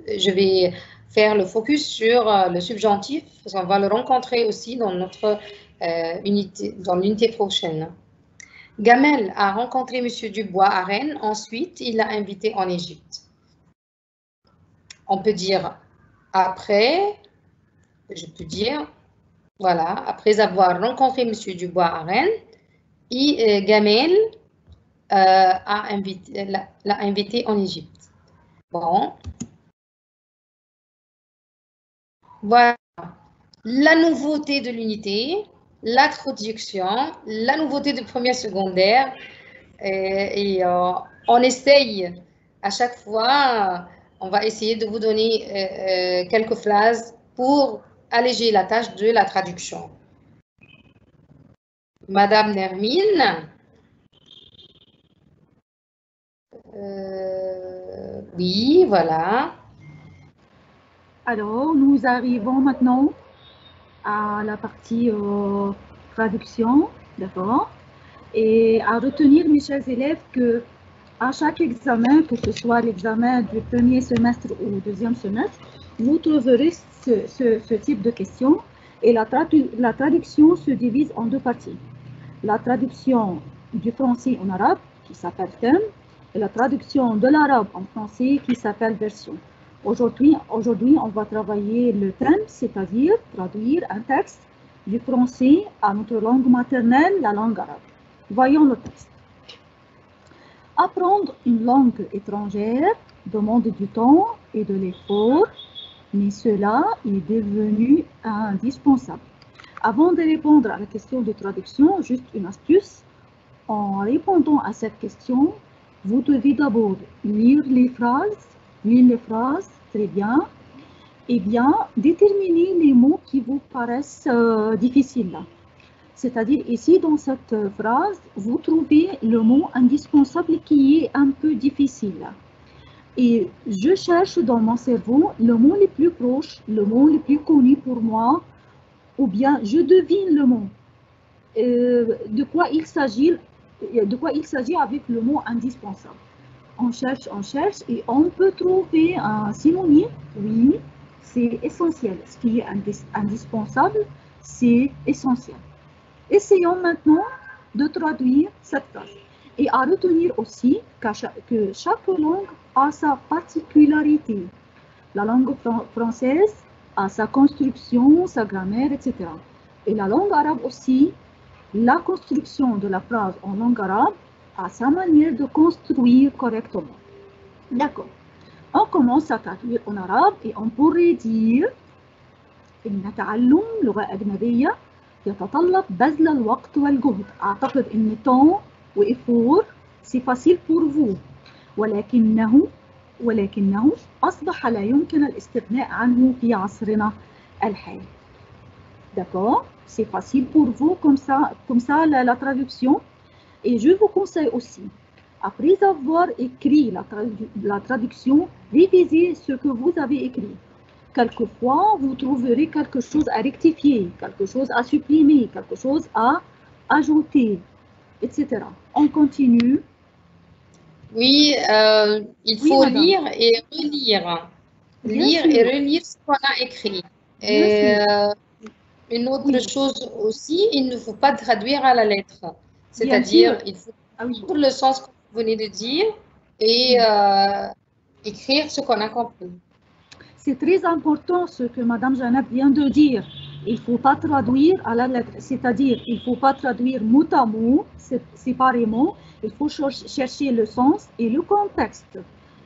je vais faire le focus sur le subjonctif, parce qu'on va le rencontrer aussi dans notre unité, dans l'unité prochaine. Gamel a rencontré M. Dubois à Rennes. Ensuite, il l'a invité en Égypte. On peut dire après, je peux dire, voilà, après avoir rencontré M. Dubois à Rennes, Gamel l'a invité en Égypte. Bon. Voilà. La nouveauté de l'unité, l'introduction, la nouveauté de première secondaire. Et on essaye à chaque fois, on va essayer de vous donner quelques phrases pour alléger la tâche de la traduction. Madame Nermine. Oui, voilà. Alors, nous arrivons maintenant à la partie traduction, d'accord? Et à retenir, mes chers élèves, que à chaque examen, que ce soit l'examen du premier semestre ou deuxième semestre, vous trouverez ce type de questions. Et la traduction se divise en deux parties. La traduction du français en arabe, qui s'appelle thème, et la traduction de l'arabe en français, qui s'appelle version. Aujourd'hui, on va travailler le thème, c'est-à-dire traduire un texte du français à notre langue maternelle, la langue arabe. Voyons le texte. Apprendre une langue étrangère demande du temps et de l'effort, mais cela est devenu indispensable. Avant de répondre à la question de traduction, juste une astuce. En répondant à cette question, vous devez d'abord lire les phrases très bien, et bien déterminer les mots qui vous paraissent difficiles. C'est-à-dire ici, dans cette phrase, vous trouvez le mot indispensable qui est un peu difficile. Et je cherche dans mon cerveau le mot le plus proche, le mot le plus connu pour moi, ou bien je devine le mot. De quoi il s'agit de quoi il s'agit avec le mot indispensable. On cherche et on peut trouver un synonyme. Oui, c'est essentiel. Ce qui est indispensable, c'est essentiel. Essayons maintenant de traduire cette phrase. Et à retenir aussi que chaque langue a sa particularité. La langue française a sa construction, sa grammaire, etc. Et la langue arabe aussi, la construction de la phrase en langue arabe a sa manière de construire correctement. D'accord. On commence à traduire en arabe et on pourrait dire إن تعلم لغة أجنبية يتطلب بذل الوقت والجهد. أعتقد إن temps و effort c'est facile pour vous. ولكنه أصبح لا يمكن الاستغناء عنه في عصرنا الحالي. D'accord? C'est facile pour vous comme ça la traduction. Et je vous conseille aussi, après avoir écrit la traduction, révisez ce que vous avez écrit. Quelquefois, vous trouverez quelque chose à rectifier, quelque chose à supprimer, quelque chose à ajouter, etc. On continue. Oui, il faut lire et relire. Lire et relire ce qu'on a écrit. Et une autre chose aussi, il ne faut pas traduire à la lettre. C'est-à-dire, il faut prendre le sens que vous venez de dire et écrire ce qu'on a compris. C'est très important ce que Madame Janab vient de dire. Il ne faut pas traduire à la lettre, c'est-à-dire il ne faut pas traduire mot à mot, séparément. Il faut chercher le sens et le contexte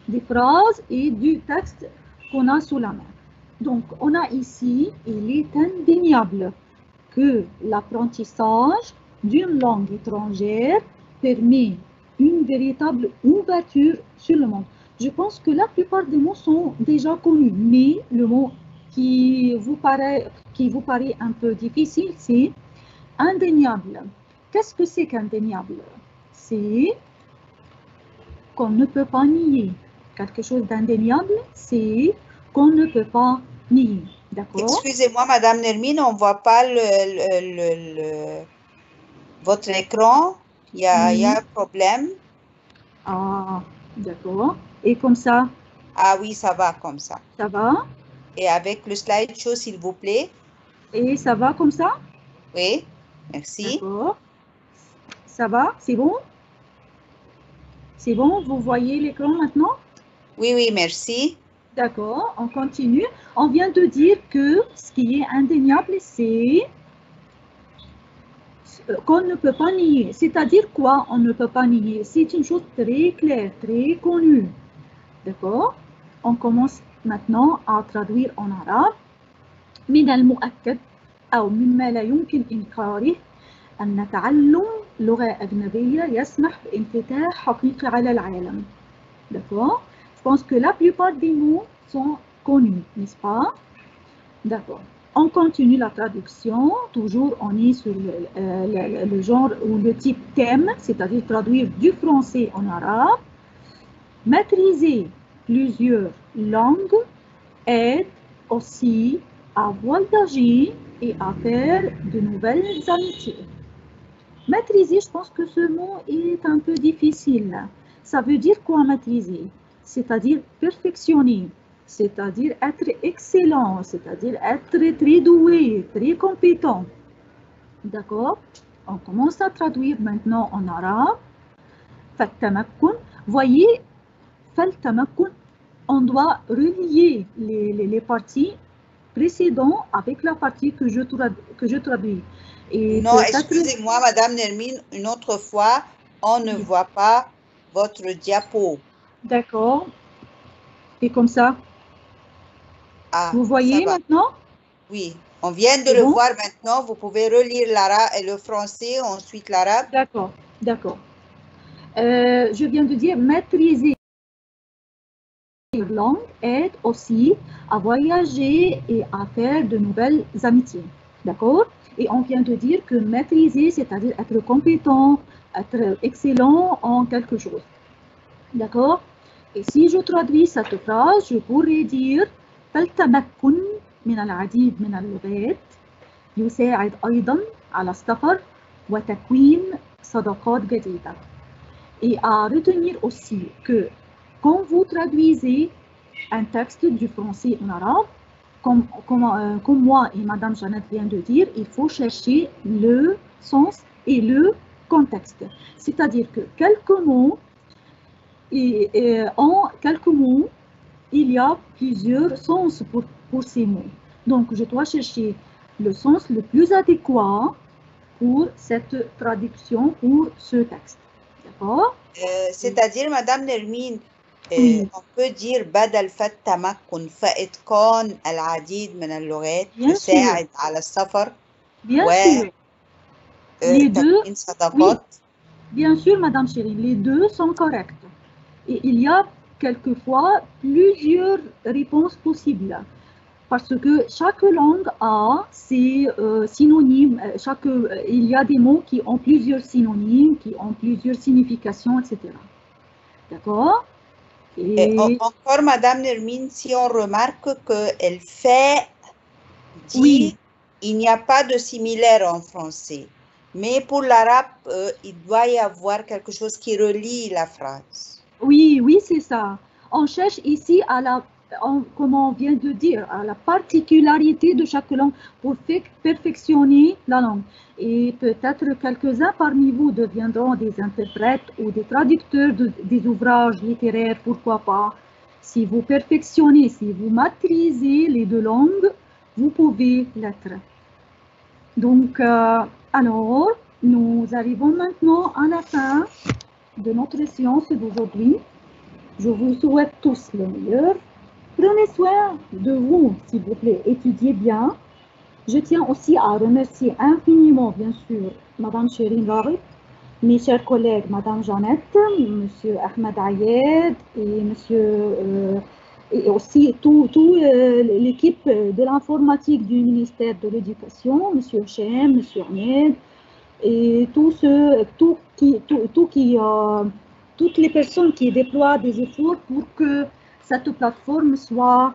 des phrases et du texte qu'on a sous la main. Donc, on a ici, il est indéniable que l'apprentissage d'une langue étrangère permet une véritable ouverture sur le monde. Je pense que la plupart des mots sont déjà connus, mais le mot qui vous paraît un peu difficile, c'est indéniable. Qu'est-ce que c'est qu'indéniable? C'est qu'on ne peut pas nier. Quelque chose d'indéniable, c'est qu'on ne peut pas nier. D'accord? Excusez-moi, Madame Nermine, on ne voit pas votre écran. Il y a un problème. Ah, d'accord. Et comme ça? Ah oui, ça va comme ça. Ça va? Et avec le slideshow, s'il vous plaît. Et ça va comme ça? Oui, merci. D'accord. Ça va? C'est bon? C'est bon? Vous voyez l'écran maintenant? Oui, oui, merci. D'accord, on continue. On vient de dire que ce qui est indéniable, c'est qu'on ne peut pas nier. C'est-à-dire quoi on ne peut pas nier? C'est une chose très claire, très connue. D'accord? On commence maintenant à traduire en arabe. من المؤكد أو مما لا يمكن إنكاره أن تعلم لغة أجنبية يسمح بانفتاح حقيقي على العالم. D'accord? Je pense que la plupart des mots sont connus, n'est-ce pas? D'accord. On continue la traduction. Toujours, on est sur le genre ou le type thème, c'est-à-dire traduire du français en arabe. Maîtriser plusieurs langues aide aussi à voyager et à faire de nouvelles amitiés. Maîtriser, je pense que ce mot est un peu difficile. Ça veut dire quoi maîtriser? C'est-à-dire perfectionner, c'est-à-dire être excellent, c'est-à-dire être très doué, très compétent. D'accord? On commence à traduire maintenant en arabe. فالتمكن. Voyez, فالتمكن, on doit relier les parties précédentes avec la partie que je traduis. Et non, excusez-moi, Madame Nermine, une autre fois, on ne voit pas votre diapo. D'accord. Et comme ça? Ah, vous voyez maintenant? Oui, on vient de le voir maintenant. Vous pouvez relire le français, ensuite l'arabe. D'accord, d'accord. Je viens de dire maîtriser la langue aide aussi à voyager et à faire de nouvelles amitiés. D'accord? Et on vient de dire que maîtriser, c'est-à-dire être compétent, être excellent en quelque chose. D'accord? Et si je traduis cette phrase, je pourrais dire فالتمكن من العديد من اللغات يساعد أيضا على السفر وتكوين صداقات جديدة. Et à retenir aussi que quand vous traduisez un texte du français en arabe, comme moi et Madame Jeannette vient de dire, il faut chercher le sens et le contexte. C'est-à-dire que quelques mots, en quelques mots, il y a plusieurs sens pour ces mots. Donc, je dois chercher le sens le plus adéquat pour cette traduction, pour ce texte. D'accord? C'est-à-dire, Madame Nermine, Oui. on peut dire بدل فالتمكن فإتقان العديد من اللغات Bien يساعد على السفر Bien sûr. Les deux, وتكوين صداقات. Bien sûr, Madame Chérine, les deux sont corrects. Et il y a quelquefois plusieurs réponses possibles. Parce que chaque langue a ses synonymes. Il y a des mots qui ont plusieurs synonymes, qui ont plusieurs significations, etc. D'accord? Et encore, Madame Nermine, si on remarque que le fait dit, Oui. il n'y a pas de similaire en français. Mais pour l'arabe, il doit y avoir quelque chose qui relie la phrase. Oui, oui, c'est ça. On cherche ici comme on vient de dire, à la particularité de chaque langue pour perfectionner la langue. Et peut-être quelques-uns parmi vous deviendront des interprètes ou des traducteurs des ouvrages littéraires, pourquoi pas. Si vous perfectionnez, si vous maîtrisez les deux langues, vous pouvez l'être. Donc, alors, nous arrivons maintenant à la fin de notre séance d'aujourd'hui. Je vous souhaite tous le meilleur. Prenez soin de vous, s'il vous plaît. Étudiez bien. Je tiens aussi à remercier infiniment, bien sûr, Madame Chérine Rarit, mes chers collègues, Madame Jeannette, Monsieur Ahmed Ayed et Monsieur et aussi toute l'équipe de l'informatique du ministère de l'Éducation, Monsieur Chem, Monsieur Ahmed, et toutes les personnes qui déploient des efforts pour que cette plateforme soit